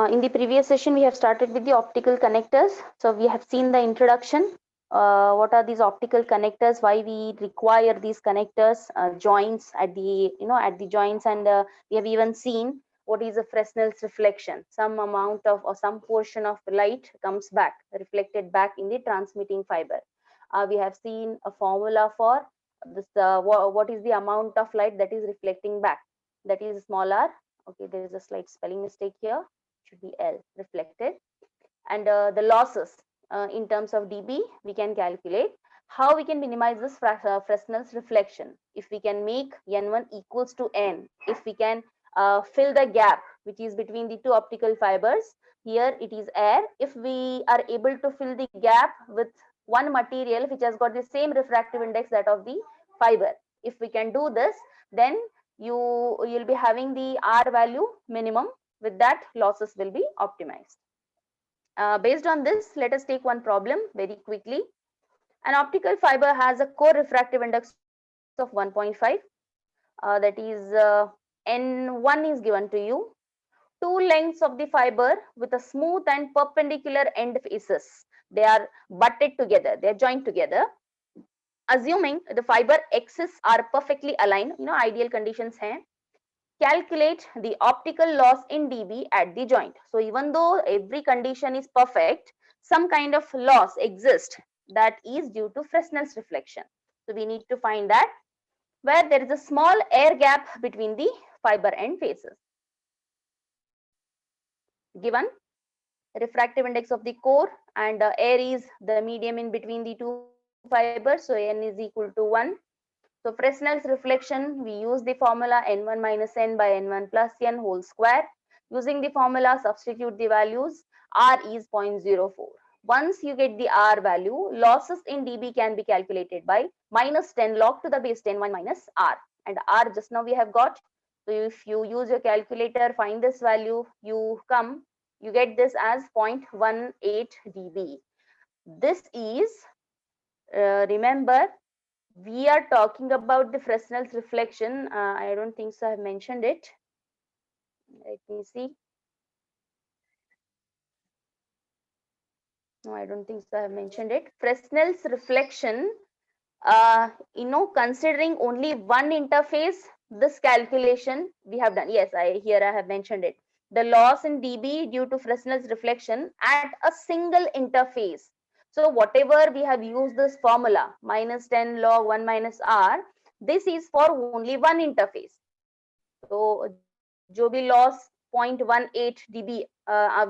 In the previous session, we have started with the optical connectors. So we have seen the introduction. What are these optical connectors? Why we require these connectors? Joints at the at the joints, and we have even seen what is a Fresnel's reflection. Some amount of or some portion of light comes back, reflected back in the transmitting fiber. We have seen a formula for this. What is the amount of light that is reflecting back? That is small r. Okay, there is a slight spelling mistake here, should be L, reflected. And the losses in terms of dB, we can calculate. How we can minimize this Fresnel's reflection? If we can make N1 equals to N, if we can fill the gap which is between the two optical fibers, here it is air. If we are able to fill the gap with one material which has got the same refractive index that of the fiber, if we can do this, then you'll be having the R value minimum. With that, losses will be optimized. Based on this, let us take one problem very quickly. An optical fiber has a core refractive index of 1.5. That is N1 is given to you. Two lengths of the fiber with a smooth and perpendicular end faces. They are butted together. They are joined together. Assuming the fiber axes are perfectly aligned, ideal conditions हैं. Calculate the optical loss in dB at the joint. So even though every condition is perfect, some kind of loss exists that is due to Fresnel's reflection. So we need to find that, where there is a small air gap between the fiber end faces. Given refractive index of the core, and air is the medium in between the two fibers, so N is equal to 1. So Fresnel's reflection, we use the formula N1 minus N by N1 plus N whole square. Using the formula, substitute the values. R is 0.04. Once you get the R value, losses in dB can be calculated by minus 10 log to the base 10 1 minus R. And R just now we have got. So if you use your calculator, find this value, you get this as 0.18 dB. This is, remember, we are talking about the Fresnel's reflection. I don't think so I have mentioned it. Let me see. No, I don't think so I have mentioned it. Fresnel's reflection, considering only one interface, this calculation we have done. Yes, here I have mentioned it. The loss in dB due to Fresnel's reflection at a single interface. So whatever we have used this formula, minus 10 log 1 minus R, this is for only one interface. So jo bhi loss 0.18 dB,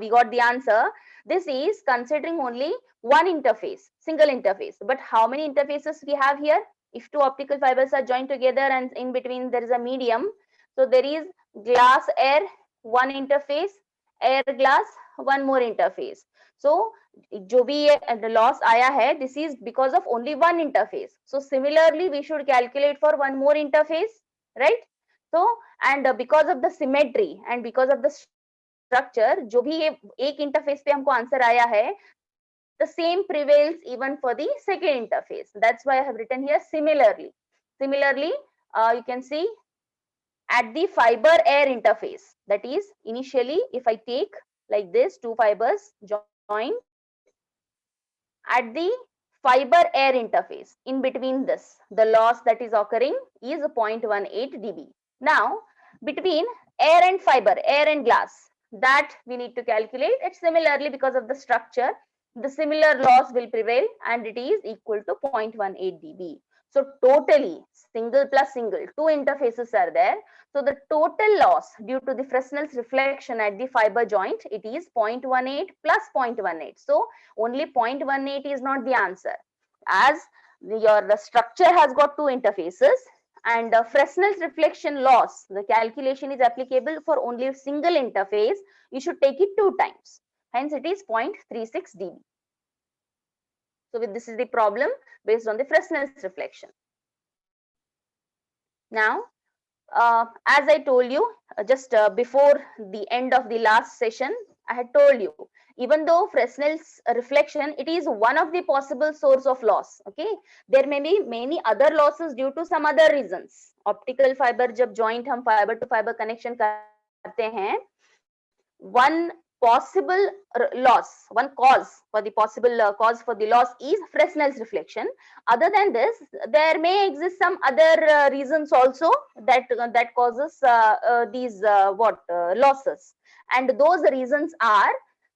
we got the answer. This is considering only one interface, single interface. But how many interfaces we have here? If two optical fibers are joined together and in between there is a medium, so there is glass air, one interface, air glass, one more interface. So जो भी the loss आया है, this is because of only one interface. So similarly, we should calculate for one more interface, right? So and because of the symmetry and because of the structure, जो भी ये एक interface पे हमको answer आया है, the same prevails even for the second interface. That's why I have written here similarly. Similarly, you can see at the fiber air interface, that is initially if I take like this, two fibers join at the fiber air interface, in between this, the loss that is occurring is 0.18 dB. Now between air and fiber, air and glass, that we need to calculate it similarly. Because of the structure, the similar loss will prevail and it is equal to 0.18 dB. So totally single plus single, two interfaces are there. So the total loss due to the Fresnel's reflection at the fiber joint, it is 0.18 plus 0.18. So only 0.18 is not the answer, as the structure has got two interfaces, and Fresnel's reflection loss, the calculation is applicable for only a single interface. You should take it 2 times. Hence it is 0.36 dB. So this is the problem based on the Fresnel's reflection. Now, as I told you just before the end of the last session, I had told you, even though Fresnel's reflection, it is one of the possible source of loss. Okay, there may be many other losses due to some other reasons. Optical fiber जब joint हम fiber to fiber connection करते हैं, करते हैं, one possible loss, one cause for the possible cause for the loss is Fresnel's reflection. Other than this, there may exist some other reasons also that causes these losses, and those reasons are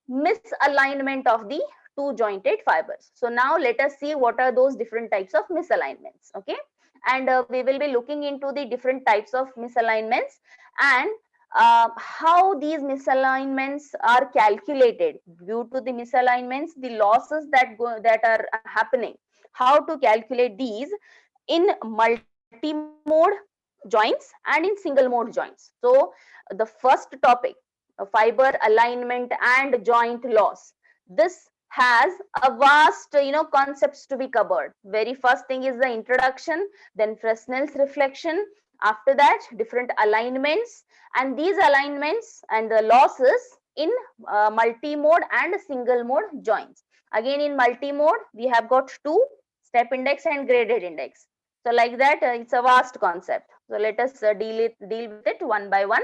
misalignment of the two jointed fibers. So now let us see what are those different types of misalignments. Okay, and we will be looking into the different types of misalignments and how these misalignments are calculated. Due to the misalignments, the losses that are happening, how to calculate these in multi-mode joints and in single mode joints. So the first topic, fiber alignment and joint loss, this has a vast concepts to be covered. Very first thing is the introduction, then Fresnel's reflection, after that different alignments, and these alignments and the losses in multi-mode and single mode joints. Again, in multi-mode we have got two, step index and graded index. So like that, it's a vast concept. So let us deal with it one by one.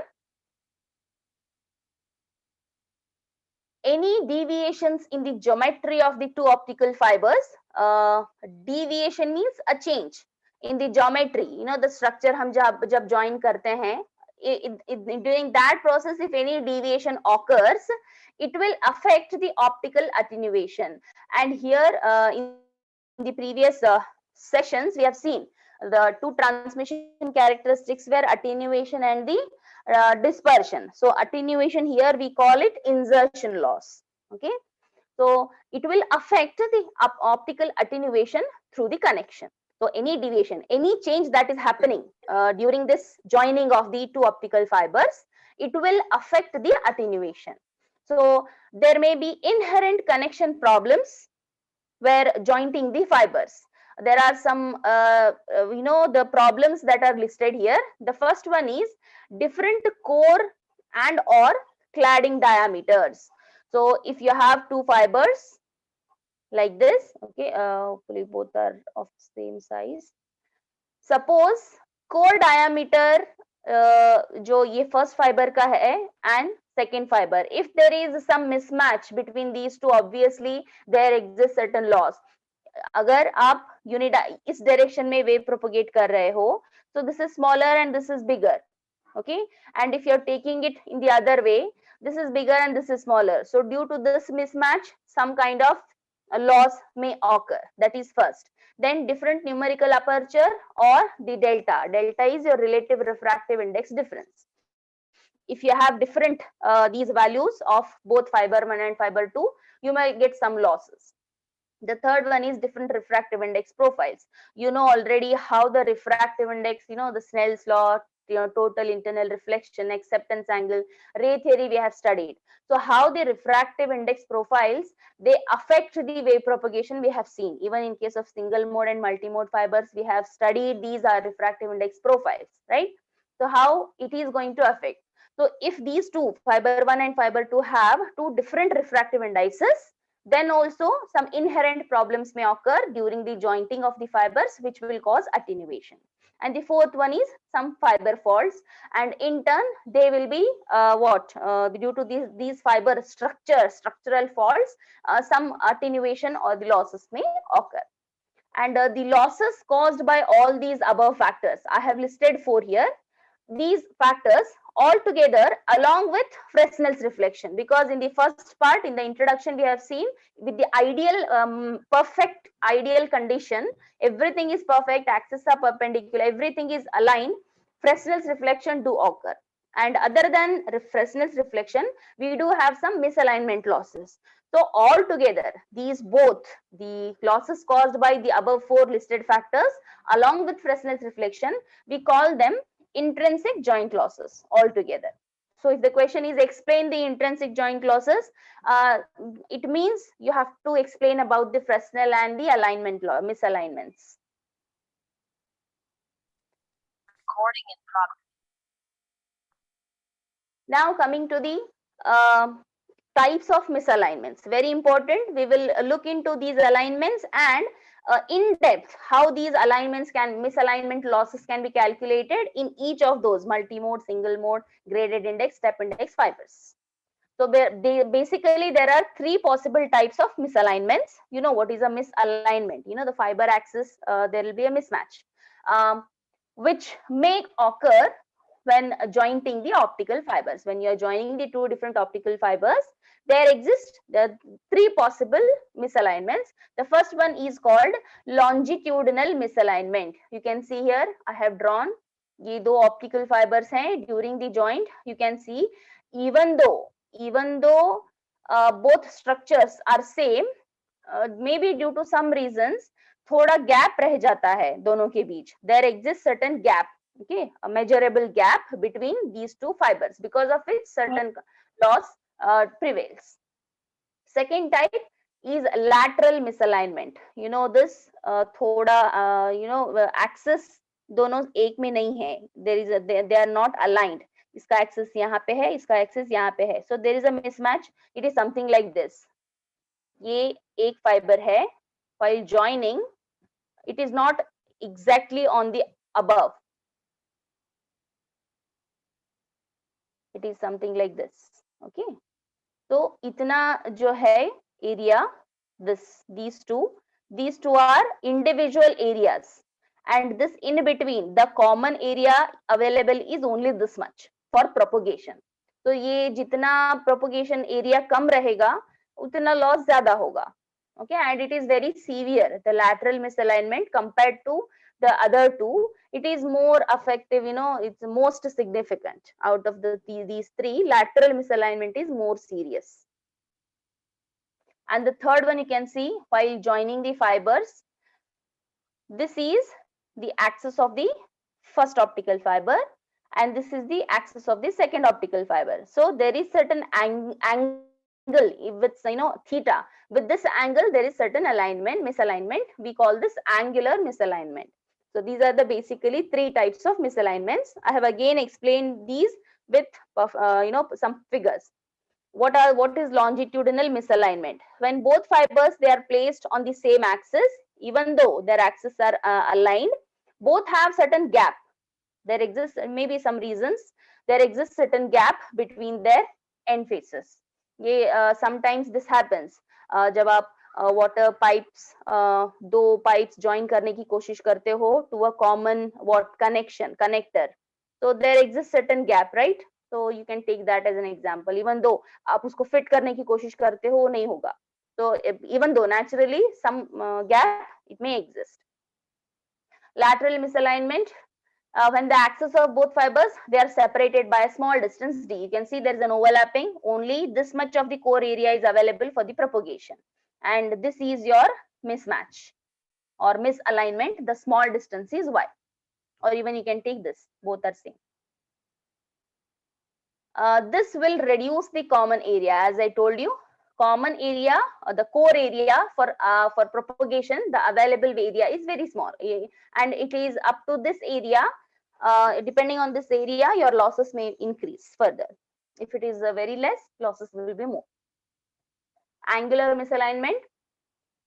Any deviations in the geometry of the two optical fibers, deviation means a change in the geometry, the structure हम जब join करते हैं, during that process if any deviation occurs, it will affect the optical attenuation. And here in the previous sessions we have seen the two transmission characteristics were attenuation and the dispersion. So attenuation, here we call it insertion loss. Okay, so it will affect the optical attenuation through the connection. So any deviation, any change that is happening during this joining of the two optical fibers, it will affect the attenuation. So there may be inherent connection problems where jointing the fibers. There are some the problems that are listed here. The first one is different core and or cladding diameters. So if you have two fibers like this, okay, hopefully both are of same size. Suppose core diameter जो ये first fiber का है and second fiber, if there is some mismatch between these two, obviously there exists certain loss. अगर आप इस direction में wave propagate कर रहे हो, so this is smaller and this is bigger, okay, and if you're taking it in the other way, this is bigger and this is smaller. So due to this mismatch, some kind of a loss may occur. That is first. Then different numerical aperture or the delta. Delta is your relative refractive index difference. If you have different these values of both fiber 1 and fiber 2, you may get some losses. The third one is different refractive index profiles. You know already how the refractive index, the Snell's law, total internal reflection, acceptance angle, ray theory we have studied. So how the refractive index profiles, they affect the wave propagation we have seen. Even in case of single mode and multi-mode fibers, we have studied these are refractive index profiles, right? So how it is going to affect. So if these two, fiber 1 and fiber 2, have two different refractive indices, then also some inherent problems may occur during the jointing of the fibers, which will cause attenuation. And the fourth one is some fiber faults, and in turn they will be due to these fiber structural faults, some attenuation or the losses may occur. And the losses caused by all these above factors, I have listed 4 here. These factors all together along with Fresnel's reflection, because in the first part, in the introduction, we have seen with the ideal perfect ideal condition, everything is perfect, axes are perpendicular, everything is aligned, Fresnel's reflection do occur. And other than Fresnel's reflection, we do have some misalignment losses. So all together, these both the losses caused by the above 4 listed factors along with Fresnel's reflection, we call them intrinsic joint losses altogether. So if the question is explain the intrinsic joint losses, it means you have to explain about the Fresnel and the alignment misalignments. Recording in progress. Now coming to the types of misalignments, very important. We will look into these alignments and in depth how these alignments misalignment losses can be calculated in each of those multi-mode, single mode, graded index, step index fibers. So basically there are three possible types of misalignments. You know what is a misalignment? You know, the fiber axis, there will be a mismatch, um, which may occur when jointing the optical fibers. When you are joining the two different optical fibers, there exist the three possible misalignments. The first one is called longitudinal misalignment. You can see here I have drawn ये दो optical fibers हैं during the joint. You can see even though both structures are same, maybe due to some reasons थोड़ा gap रह जाता है दोनों के बीच. There exists certain gap, okay, a measurable gap between these two fibers, because of which certain loss prevails. Second type is lateral misalignment. You know this, थोड़ा axis दोनों एक में नहीं है. They are not aligned. इसका axis यहाँ पे है, इसका एक्सिस यहाँ पे है. So there is a mismatch. It is something like this. ये एक फाइबर है, while joining it is not exactly on the above. It is something like this. Okay. तो इतना जो है area, these two are individual areas, and this in between the common area available is only this much for propagation. तो ये जितना propagation area कम रहेगा उतना loss ज्यादा होगा. Okay, and it is very severe, the lateral misalignment, compared to the other two. It is more effective, you know, it's most significant out of these three. Lateral misalignment is more serious. And the third one you can see, while joining the fibers, this is the axis of the first optical fiber and this is the axis of the second optical fiber. So there is certain angle with, you know, theta. With this angle there is certain alignment, misalignment. We call this angular misalignment. So these are the basically three types of misalignments. I have again explained these with some figures. What is longitudinal misalignment? When both fibers they are placed on the same axis, even though their axes are aligned, both have certain gap. There exists maybe some reasons. There exists certain gap between their end faces. ये sometimes this happens जब आप water pipes दो pipes join करने की कोशिश करते हो to a common connector. So there exists certain gap, right? So you can take that as an example. Even though आप उसको fit करने की कोशिश करते हो नहीं होगा. So even though naturally some gap it may exist. Lateral misalignment. When the axes of both fibers they are separated by a small distance d, you can see there is an overlapping. Only this much of the core area is available for the propagation, and this is your mismatch or misalignment. The small distance is y, or even you can take this, both are same. This will reduce the common area. As I told you, common area or the core area for propagation, the available area is very small, and it is up to this area. Depending on this area, your losses may increase further. If it is very less, losses will be more. Angular misalignment.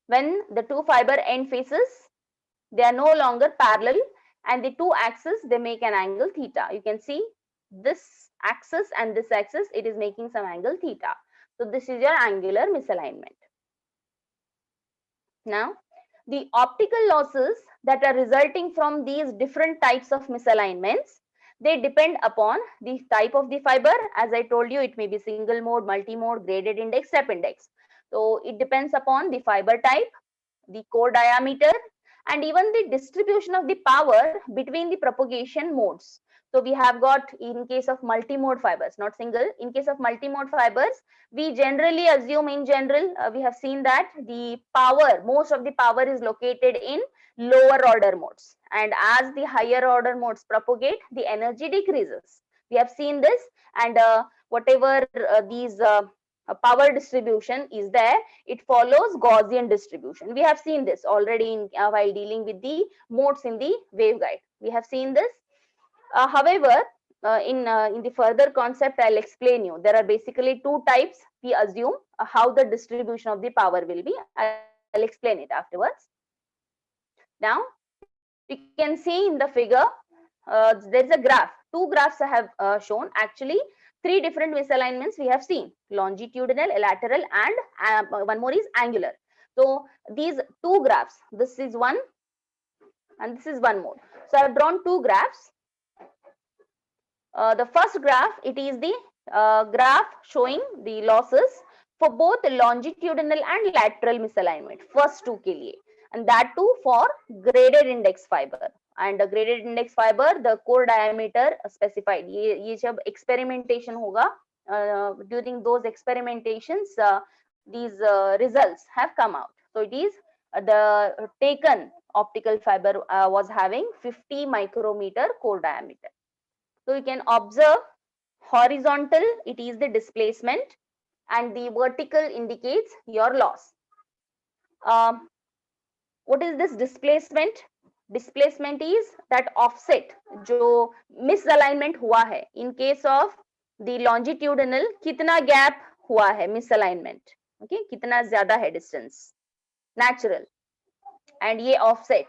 When the two fiber end faces they are no longer parallel and the two axes they make an angle theta. You can see this axis and this axis, it is making some angle theta. So this is your angular misalignment. Now, the optical losses that are resulting from these different types of misalignments, they depend upon the type of the fiber. As I told you, it may be single mode, multi-mode, graded index, step index. So it depends upon the fiber type, the core diameter, and even the distribution of the power between the propagation modes. So we have got, in case of multi-mode fibers, not single, in case of multi-mode fibers, we generally assume, in general, we have seen that the power, most of the power is located in lower order modes. And as the higher order modes propagate, the energy decreases. We have seen this, and whatever these power distribution is there, it follows Gaussian distribution. We have seen this already in, while dealing with the modes in the waveguide. We have seen this. However, in the further concept, I'll explain you. There are basically two types. We assume how the distribution of the power will be. I'll explain it afterwards. Now you can see in the figure, there is a graph. Two graphs I have shown. Actually, three different misalignments we have seen: longitudinal, lateral, and one more is angular. So these two graphs, this is one and this is one more. So I have drawn two graphs. The first graph, it is the graph showing the losses for both longitudinal and lateral misalignment, first two के लिए, and that too for graded index fiber. And the graded index fiber, the core diameter specified. ये जब experimentation होगा, during those experimentations, these results have come out. So it is the taken optical fiber was having 50 micrometer core diameter. So you can observe horizontal, it is the displacement, and the vertical indicates your loss. What is this displacement? Displacement is that offset जो misalignment हुआ है. In case of the longitudinal, कितना gap हुआ है misalignment, okay? कितना ज़्यादा है distance, natural, and ये offset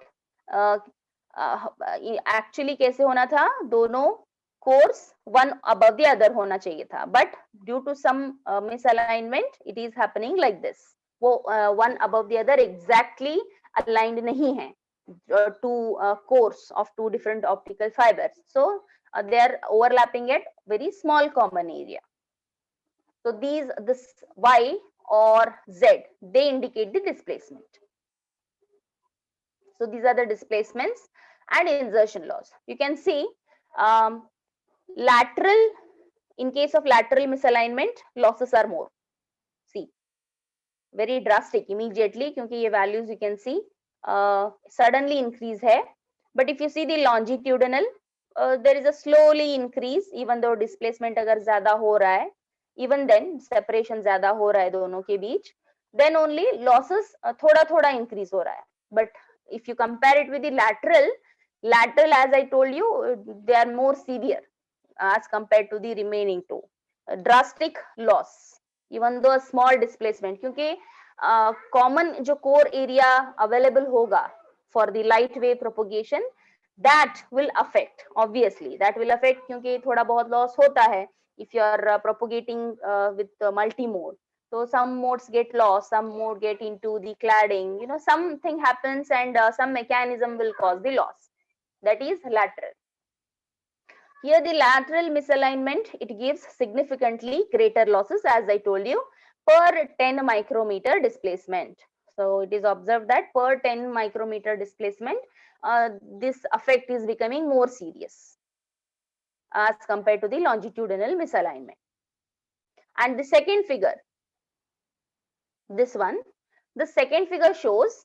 actually कैसे होना था? दोनों course one above the other होना चाहिए था, but due to some misalignment it is happening like this. वो one above the other exactly aligned नहीं है, two cores of two different optical fibers, so they are overlapping at very small common area. So this Y or Z, they indicate the displacement. So these are the displacements and insertion loss. You can see lateral, in case of lateral misalignment, losses are more. See, very drastic immediately, क्योंकि ये values you can see suddenly increase है. But if you see the longitudinal, there is a slowly increase, even though displacement अगर ज़्यादा हो रहा है, even then separation ज़्यादा हो रहा है दोनों के बीच, then only losses थोड़ा थोड़ा increase हो रहा है. But if you compare it with the lateral, as I told you, they are more severe as compared to the remaining two. A drastic loss, even though a small displacement, क्योंकि common जो core area available होगा for the light wave propagation, that will affect, obviously that will affect, क्योंकि थोड़ा बहुत loss होता है if you are propagating with multi-mode. So some modes get lost, some mode get into the cladding, you know, something happens and some mechanism will cause the loss. That is lateral. Here the lateral misalignment, it gives significantly greater losses, as I told you, per 10 micrometer displacement. So it is observed that per 10 micrometer displacement, this effect is becoming more serious as compared to the longitudinal misalignment. And the second figure, this one, the second figure shows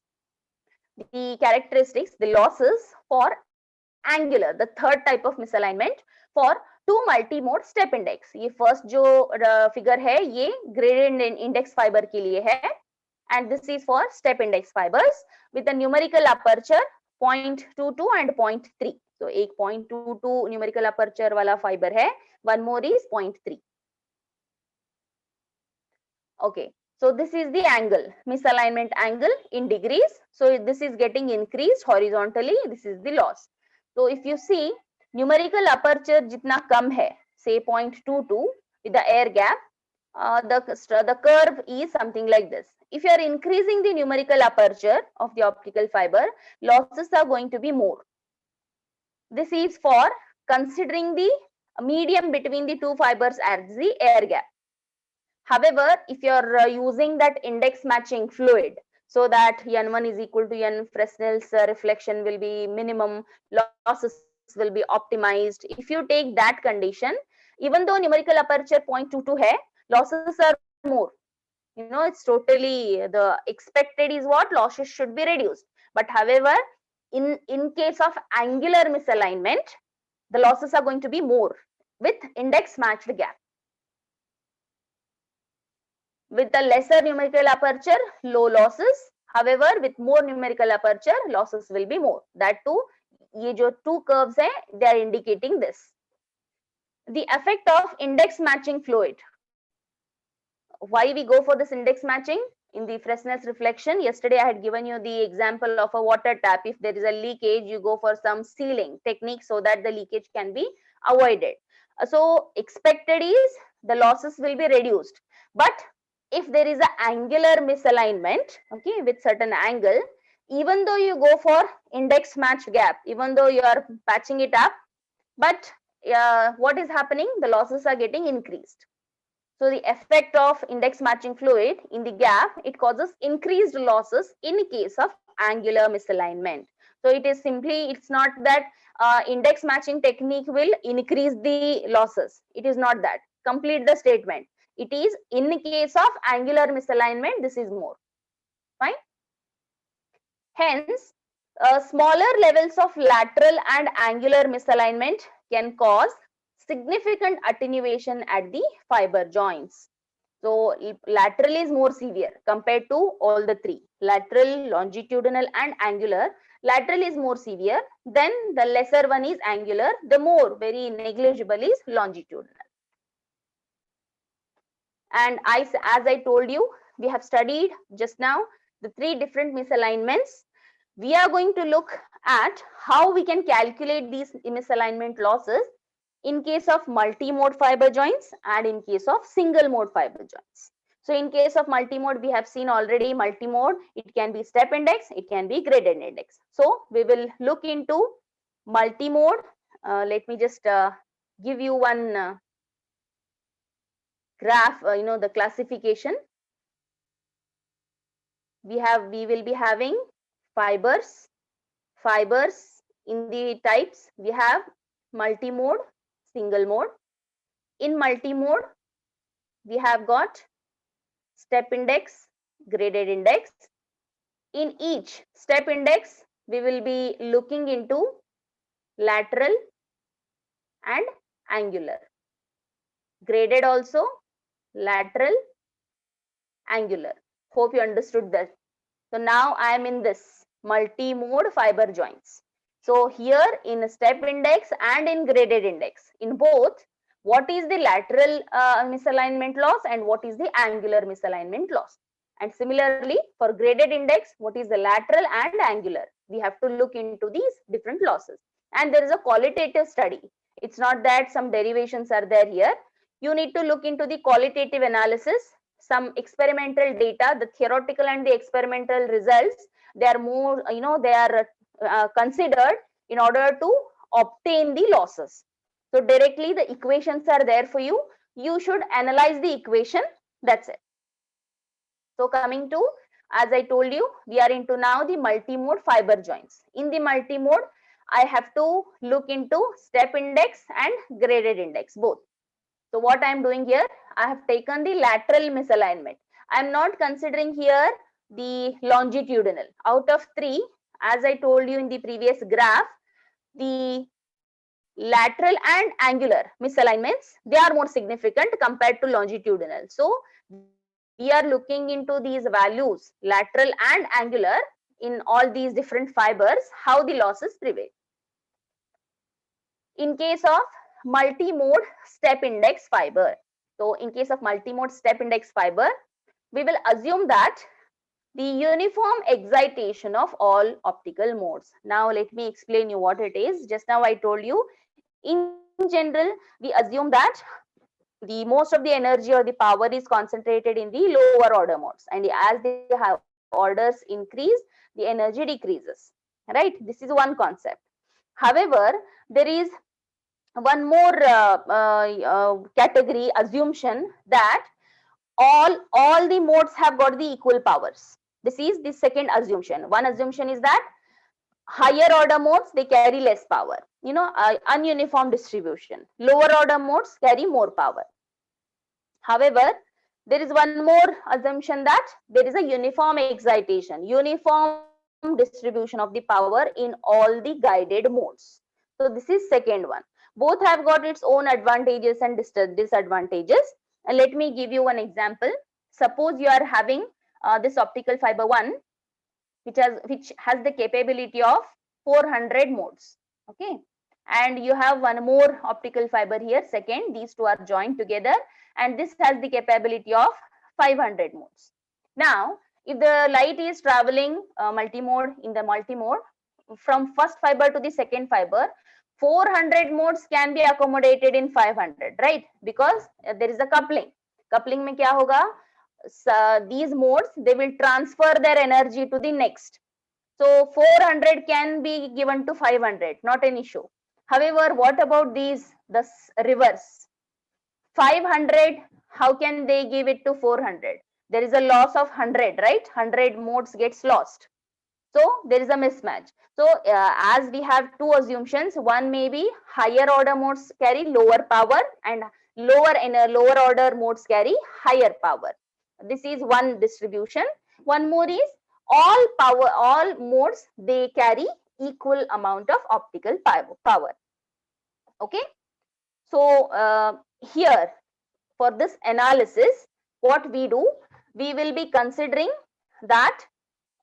the characteristics, the losses for angular, the third type of misalignment for two multi-mode step index. ये first जो figure है ये graded index fiber के लिए है, and this is for step index fibers with a numerical aperture 0.22 and 0.3. So एक 0.22 numerical aperture वाला fiber है, one more is 0.3. Okay. So this is the angle, misalignment angle in degrees. So this is getting increased horizontally. This is the loss. So if you see numerical aperture जितना कम है, say 0.22 with the air gap, the curve is something like this. If you are increasing the numerical aperture of the optical fiber, losses are going to be more. This is for considering the medium between the two fibers as the air gap. However, if you are using that index matching fluid, so that n1 is equal to n, Fresnel's reflection will be minimum, losses will be optimized. If you take that condition, even though numerical aperture 0.22 hai, losses are more. You know, it's totally, the expected is what? Losses should be reduced. But however, in case of angular misalignment, the losses are going to be more with index matched gap. With the lesser numerical aperture, low losses. However, with more numerical aperture, losses will be more. That too, ये जो two curves हैं, they are indicating this. The effect of index matching fluid. Why we go for this index matching? in the Fresnel's reflection, yesterday I had given you the example of a water tap. If there is a leakage, you go for some sealing technique so that the leakage can be avoided. So expected is the losses will be reduced. But if there is an angular misalignment, okay, with certain angle, even though you go for index match gap, even though you are patching it up, but what is happening? The losses are getting increased. So the effect of index matching fluid in the gap, it causes increased losses in case of angular misalignment. So it is simply, it's not that index matching technique will increase the losses. It is not that. Complete the statement. It is in case of angular misalignment, this is more. Fine. Hence, smaller levels of lateral and angular misalignment can cause significant attenuation at the fiber joints. So lateral is more severe compared to all the three: lateral, longitudinal and angular. Lateral is more severe, then the lesser one is angular, the more very negligible is longitudinal. And as I told you, we have studied just now the three different misalignments. We are going to look at how we can calculate these misalignment losses in case of multi-mode fiber joints and in case of single mode fiber joints. So in case of multi-mode, we have seen already multi-mode, it can be step index, it can be graded index. So we will look into multi-mode. Let me just give you one graph, the classification. We will be having fibers in the types. We have multi-mode, single mode. In multi-mode, we have got step index, graded index. In each step index, we will be looking into lateral and angular. Graded also, lateral, angular. Hope you understood that. So now I am in this multi-mode fiber joints. So here in step index and in graded index, in both, what is the lateral misalignment loss and what is the angular misalignment loss? And similarly, for graded index, what is the lateral and angular? We have to look into these different losses. And there is a qualitative study. It's not that some derivations are there here. You need to look into the qualitative analysis, some experimental data, the theoretical and the experimental results. They are more, they are considered in order to obtain the losses. So directly the equations are there for you. You should analyze the equation. That's it. So coming to, as I told you, we are into now the multi-mode fiber joints. In the multi-mode, I have to look into step index and graded index, both. So what I am doing here, I have taken the lateral misalignment. I am not considering here the longitudinal. Out of three, as I told you in the previous graph, the lateral and angular misalignments, they are more significant compared to longitudinal. So we are looking into these values, lateral and angular, in all these different fibers, how the losses prevail. In case of multi-mode step index fiber, so in case of multi-mode step index fiber, we will assume that the uniform excitation of all optical modes. Now let me explain you what it is. Just now I told you, in general, we assume that the most of the energy or the power is concentrated in the lower order modes, and as the orders increase, the energy decreases, right? This is one concept. However, there is one more category assumption, that all the modes have got the equal powers. This is the second assumption. One assumption is that higher order modes, they carry less power, ununiform distribution. Lower order modes carry more power. However, there is one more assumption, that there is a uniform excitation, uniform distribution of the power in all the guided modes. So this is second one. Both have got its own advantages and disadvantages. And let me give you one example. Suppose you are having this optical fiber 1, which has the capability of 400 modes. Okay, and you have one more optical fiber here, second. These two are joined together, and this has the capability of 500 modes. Now, if the light is traveling multimode in the multimode from first fiber to the second fiber, 400 modes can be accommodated in 500, right? Because there is a coupling. Coupling में क्या होगा? These modes, they will transfer their energy to the next. So 400 can be given to 500, not an issue. However, what about these, the reverse? 500, how can they give it to 400? There is a loss of 100, right? 100 modes gets lost. So there is a mismatch. So as we have two assumptions, one may be higher order modes carry lower power and lower order modes carry higher power. This is one distribution. One more is all modes, they carry equal amount of optical power. Okay. So here for this analysis, what we do, we will be considering that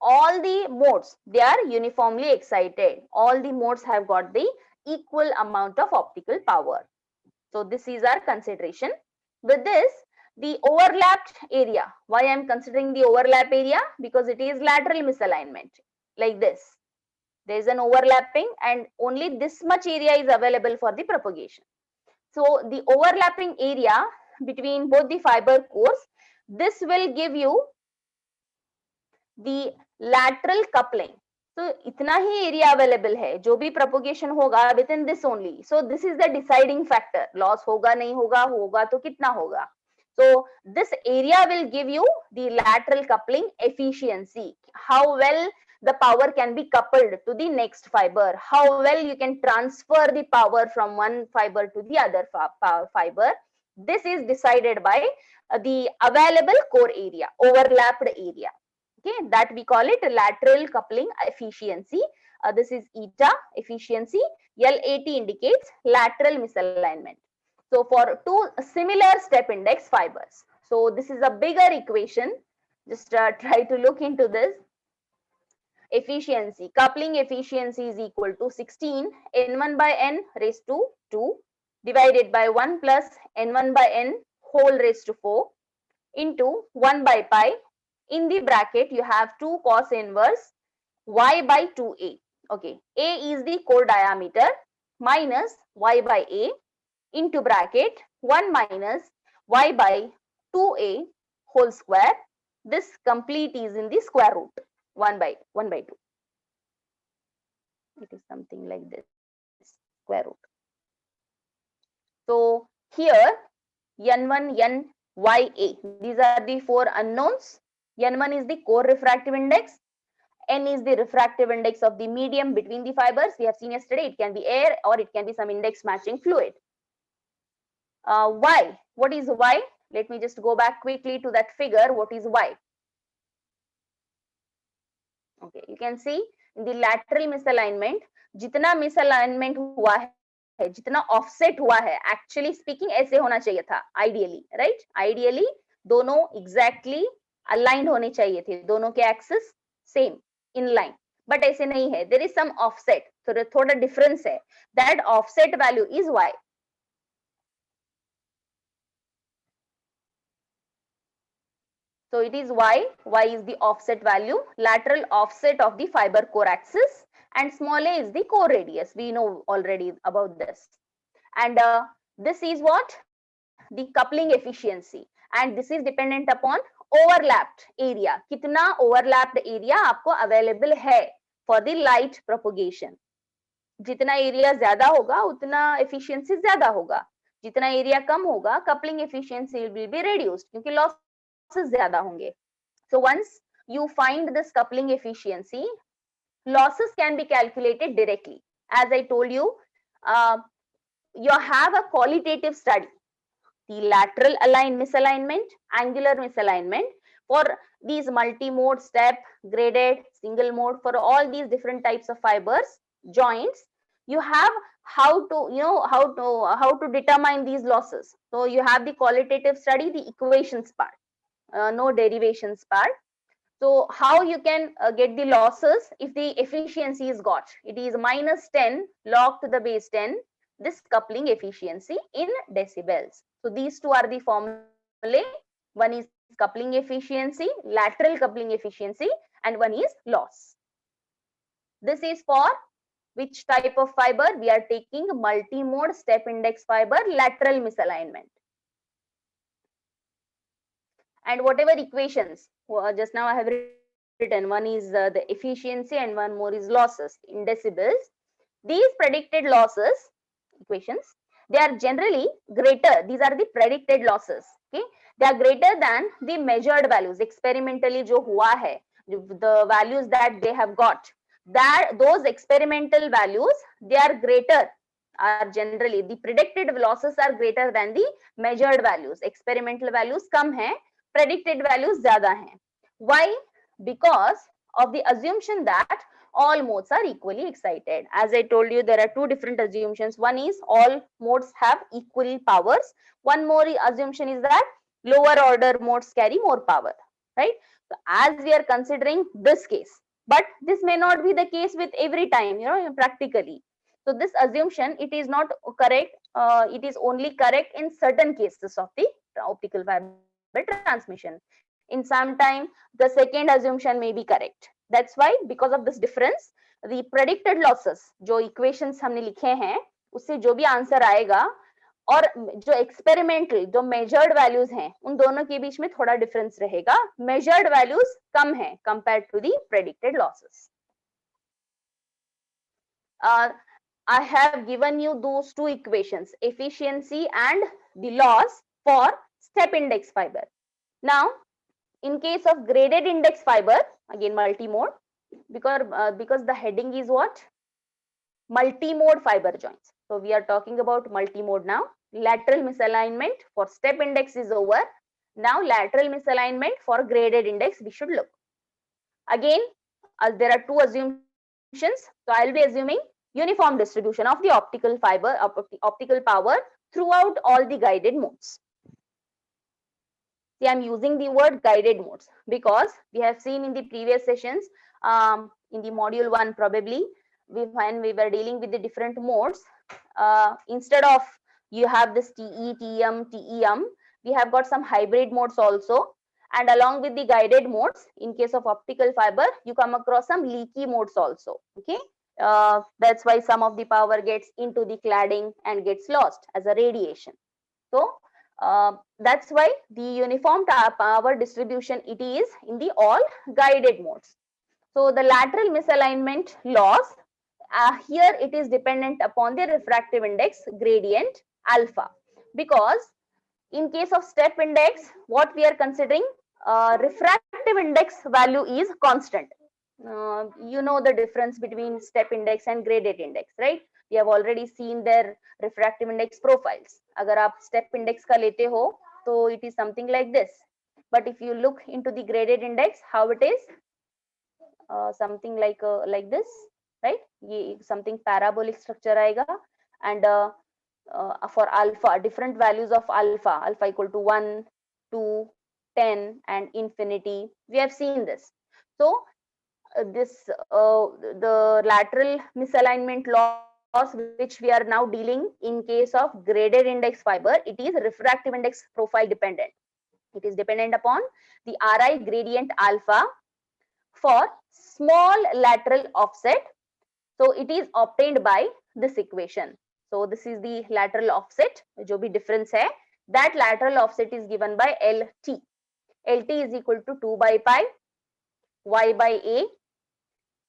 all the modes, they are uniformly excited. All the modes have got the equal amount of optical power. So this is our consideration. With this, the overlapped area, why I am considering the overlap area? Because it is lateral misalignment, like this. There is an overlapping and only this much area is available for the propagation. So the overlapping area between both the fiber cores, this will give you the lateral coupling. So इतना ही area available है, जो भी propagation होगा within this only. So this is the deciding factor. Loss होगा नहीं होगा, होगा तो कितना होगा. So this area will give you the lateral coupling efficiency. How well the power can be coupled to the next fiber. How well you can transfer the power from one fiber to the other fiber. This is decided by the available core area, overlapped area. Okay, that we call it lateral coupling efficiency. This is eta efficiency. LAT indicates lateral misalignment. So for two similar step index fibers. So this is a bigger equation. Just try to look into this. Efficiency, coupling efficiency is equal to 16 n1 by n raised to 2 divided by 1 plus n1 by n whole raised to 4 into 1 by pi. In the bracket, you have 2 cos inverse y by 2a. Okay, a is the core diameter minus y by a into bracket 1 minus y by 2a whole square. This complete is in the square root 1 by 2. It is something like this, square root. So here n1, n, y, a. These are the 4 unknowns. N1 is the core refractive index. N is the refractive index of the medium between the fibers. We have seen yesterday, it can be air or it can be some index matching fluid. Y, what is Y? Let me just go back quickly to that figure. What is Y? Okay, you can see in the lateral misalignment, जितना misalignment हुआ है, जितना offset हुआ है, actually speaking ऐसे होना चाहिए था, ideally, right? Ideally, दोनों exactly aligned होने चाहिए थे, दोनों के axis same, in line. But ऐसे नहीं है, there is some offset, तो थोड़ा difference है. That offset value is Y. So it is Y is the offset value, lateral offset of the fiber core axis, and small a is the core radius. We know already about this. And this is what? The coupling efficiency. And this is dependent upon overlapped area. कितना overlapped area आपको available है for the light propagation. जितना area ज़्यादा होगा उतना efficiency ज़्यादा होगा. जितना area कम होगा coupling efficiency will be reduced क्योंकि losses ज़्यादा होंगे. So once you find this coupling efficiency, losses can be calculated directly. As I told you, you have a qualitative study. The lateral misalignment, angular misalignment for these multi-mode, step, graded, single mode, for all these different types of fibers, joints, you have how to determine these losses. So you have the qualitative study, the equations part, no derivations part. So how you can get the losses if the efficiency is got? It is minus 10 log to the base 10, this coupling efficiency in decibels. So these two are the formulae. One is coupling efficiency, lateral coupling efficiency, and one is loss. This is for which type of fiber? We are taking multi-mode step index fiber, lateral misalignment. And whatever equations, just now I have written, one is the efficiency and one more is losses in decibels. These predicted losses, equations, they are generally greater. These are the predicted losses. Okay, they are greater than the measured values. Experimentally जो हुआ है, the values that they have got, that those experimental values, they are greater, are generally the predicted losses are greater than the measured values. Experimental values कम हैं, predicted values ज़्यादा हैं. Why? Because of the assumption that all modes are equally excited. As I told you, there are two different assumptions. One is all modes have equal powers. One more assumption is that lower order modes carry more power, right? So as we are considering this case, but this may not be the case with every time, practically. So this assumption, it is not correct. It is only correct in certain cases of the optical fiber transmission. In some time, the second assumption may be correct. That's why, because of this difference, the predicted losses, जो equations हमने लिखे हैं, उससे जो भी answer आएगा, और जो एक्सपेरिमेंटल, जो मेजर्ड वैल्यूज हैं, उन दोनों के बीच में थोड़ा डिफरेंस रहेगा. मेजर्ड वैल्यूज कम है compared to the predicted losses. I have given you those two equations, efficiency and the loss for step index fiber. Now, in case of graded index fiber, again multi-mode, because the heading is what? Multi-mode fiber joints. So we are talking about multi-mode now. Lateral misalignment for step index is over. Now lateral misalignment for graded index we should look. Again, there are two assumptions. So I'll be assuming uniform distribution of the optical fiber, optical power throughout all the guided modes. See, I'm using the word guided modes because we have seen in the previous sessions, in the module 1 probably, when we were dealing with the different modes, instead of you have this TE, TM, TEM, we have got some hybrid modes also. And along with the guided modes, in case of optical fiber, you come across some leaky modes also. Okay, that's why some of the power gets into the cladding and gets lost as a radiation. So that's why the uniform power distribution, it is in the all guided modes. So the lateral misalignment loss, here it is dependent upon the refractive index gradient alpha, because in case of step index, what we are considering, refractive index value is constant. You know the difference between step index and graded index, right? We have already seen their refractive index profiles. अगर आप step index का लेते हो, तो it is something like this. But if you look into the graded index, how it is, something like this, right? ये something parabolic structure आएगा, and for alpha, different values of alpha equal to 1, 2, 10, and infinity. We have seen this. So the lateral misalignment loss, which we are now dealing in case of graded index fiber, it is refractive index profile dependent. It is dependent upon the Ri gradient alpha for small lateral offset. So it is obtained by this equation. So this is the lateral offset, जो भी difference है, that lateral offset is given by LT. LT is equal to 2 by pi y by a,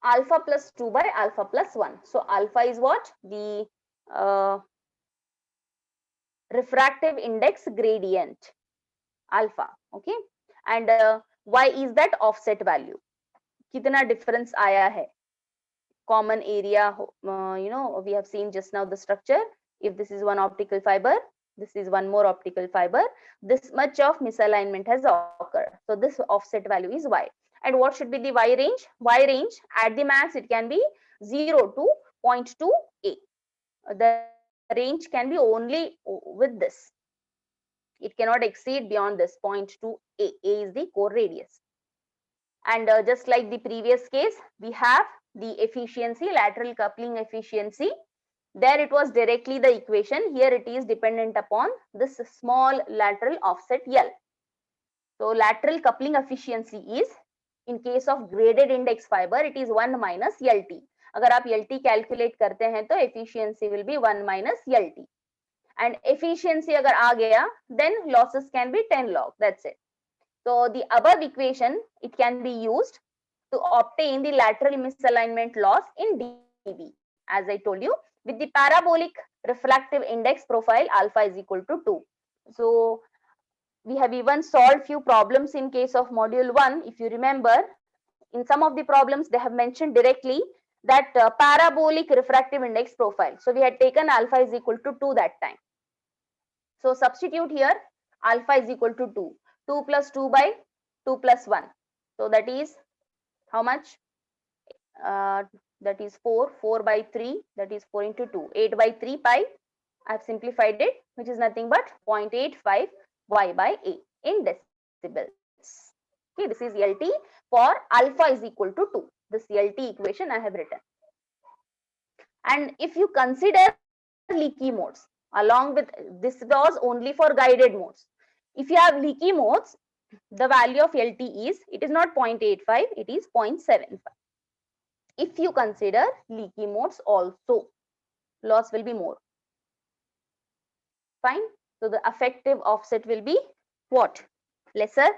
alpha plus 2 by alpha plus 1. So alpha is what? The refractive index gradient alpha, okay, and y is that offset value. कितना difference आया है? Common area, we have seen just now the structure. If this is one optical fiber, this is one more optical fiber, this much of misalignment has occurred. So this offset value is y. And what should be the y range? Y range at the max, it can be 0 to 0.2 a. The range can be only with this. It cannot exceed beyond this 0.2 a. A is the core radius. And just like the previous case, we have the efficiency, lateral coupling efficiency. There it was directly the equation. Here it is dependent upon this small lateral offset L. So lateral coupling efficiency is, in case of graded index fiber, it is 1 minus LT. अगर आप LT calculate करते हैं तो efficiency will be 1 minus LT. And efficiency अगर आ गया, then losses can be 10 log. That's it. So the above equation, it can be used to obtain the lateral misalignment loss in dB. As I told you, with the parabolic refractive index profile, alpha is equal to 2. So we have even solved few problems in case of module 1. If you remember, in some of the problems they have mentioned directly that parabolic refractive index profile. So we had taken alpha is equal to 2 that time. So substitute here, alpha is equal to 2. 2 plus 2 by 2 plus 1. So that is how much? That is 4. 4 by 3, that is 4 into 2. 8 by 3 pi. I have simplified it, which is nothing but 0.85 y by a in decibels. Okay, this is LT for alpha is equal to 2. This LT equation I have written. And if you consider leaky modes, along with this was only for guided modes. If you have leaky modes, the value of LT is, it is not 0.85, it is 0.75. If you consider leaky modes also, loss will be more. Fine. So the effective offset will be what? Lesser.